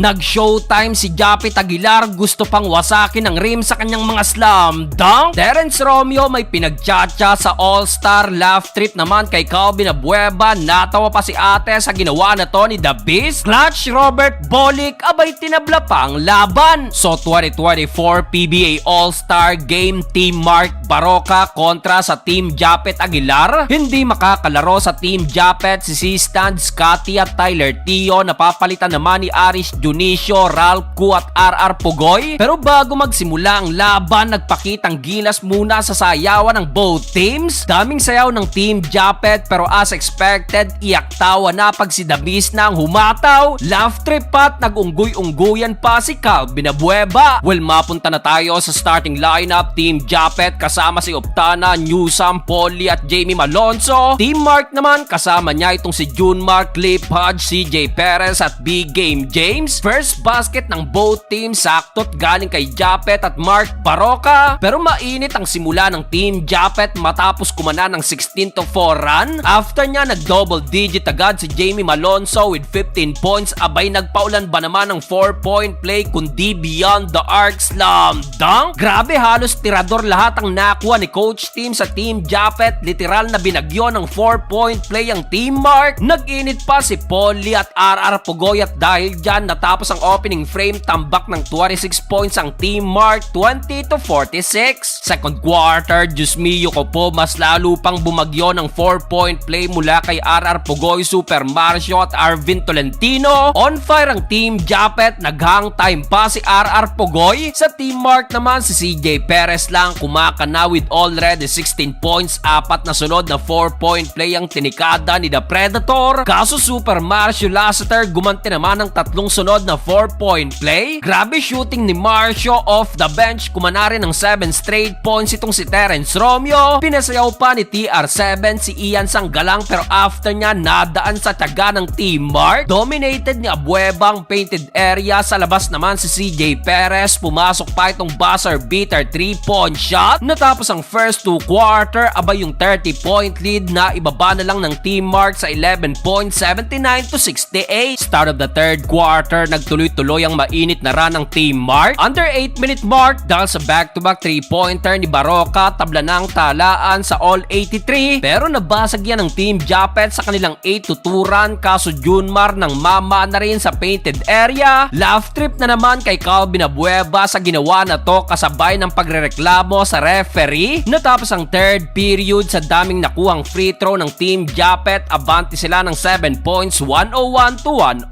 Nag-showtime si Japit Aguilar, gusto pang wasakin ang rim sa kanyang mga slam dunk. Terence Romeo may pinagtsatsa sa All-Star. Laugh trip naman kay Calvin Abueva, natawa pa si ate sa ginawa na to ni The Beast. Clutch Robert Bolick, abay tinabla pa ang laban. So 2024 PBA All-Star Game, Team Mark Baroka kontra sa Team Japit Aguilar. Hindi makakalaro sa Team Japet si C-Stand, Scotty at Tyler Tio. Napapalitan naman ni Aris Junicio, Ralph Ku at RR Pugoy. Pero bago magsimula ang laban, nagpakitang gilas muna sa sayawan ng both teams. Daming sayaw ng Team Japet pero as expected, iaktawa na pag si The Beast na ang humataw. Laugh trip at nag-unggoy-unggoyan pa si Calvin Abueva. Well, mapunta na tayo sa starting lineup. Team Japet kasama si Optana, Newsam, Polly at Jamie Malonzo. Team Mark naman kasama niya itong si Junmark, Clip Hodge, CJ Perez at Big Game James. First basket ng both teams saktot galing kay Japet at Mark Baroka. Pero mainit ang simula ng Team Japet matapos kumana ng 16-4 run. After niya nag-double digit agad si Jamie Malonzo with 15 points. Abay nagpaulan ba naman ng 4-point play kundi beyond the arc slam dunk. Grabe, halos tirador lahat ang nakuha ni Coach Team sa Team Japet. Literal na binagyo ng 4-point play ang Team Mark. Nag-init pa si Polly at RR Pugoy at dahil dyan natapos ang opening frame, tambak ng 26 points ang Team Mark, 20-46. Second quarter, Diyos mio ko po, mas lalo pang bumagyo ng 4-point play mula kay RR Pugoy, Super Marcio at Arvin Tolentino. On fire ang Team Japet, naghang time pa si RR Pugoy. Sa Team Mark naman, si CJ Perez lang kumakana with already 16 points, apat na sunod na 4-point play ang tinikada ni The Predator. Kaso Super Marcio Lassiter gumanti naman ng tatlong sunod na 4-point play. Grabe shooting ni Marcio off the bench, kumana rin ng 7 straight points itong si Terence Romeo. Pinasayaw pa ni TR7 si Ian Sanggalang pero after niya nadaan sa tiyaga ng Team Mark. Dominated ni Abueva ang painted area. Sa labas naman si CJ Perez, pumasok pa itong buzzer beater 3-point shot. Natapos ang first 2 quarter, abay yung 30-point lead na ibaba na lang ng Team Mark sa 11 points, 79-68. Start of the third quarter, nagtuloy-tuloy ang mainit na run ng Team Mark. Under 8-minute mark, dahil sa back-to-back 3-pointer ni Baroka, tabla ng talaan sa all 83. Pero nabasag yan ng Team Japet sa kanilang 8-2 run. Kaso Junmar nang mama na rin sa painted area. Laugh trip na naman kay Calvin Abueva sa ginawa na to kasabay ng pagrereklamo sa referee. Natapos ang third period, sa daming nakuhang free throw ng Team Japet, abante sila ng 7 points, 101-104.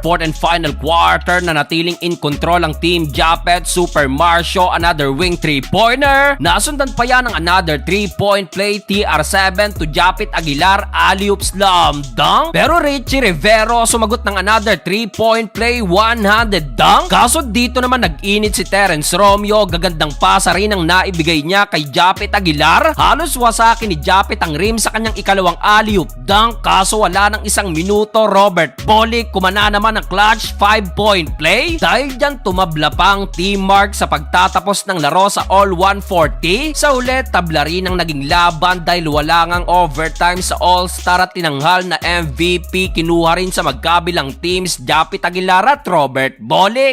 Fourth and final quarter, na natiling in control ang Team Japet. Super Marcio, another wing 3-pointer. Nasundan pa yan ng another 3-point play. TR7 to Japit Aguilar, alley-oop slam dunk. Pero Richie Rivero sumagot ng another 3-point play, one-handed dunk. Kaso dito naman nag-init si Terence Romeo. Gagandang pasa rin ang naibigay niya kay Japit Aguilar. Halos wasakin ni Japit ang rim sa kanyang ikalawang alley-oop dunk. Kaso wala ng isang minuto, Robert Bolick kumana naman ang clutch 5-point play. Dahil dyan tumabla pa ang Team Mark sa pagtatapos ng laro sa all 140. Sa ulit, tabla rin ang naging laban dahil wala ngang overtime sa All-Star at tinanghal na MVP kinuha rin sa magkabilang teams, Japit Aguilar at Robert Bolick.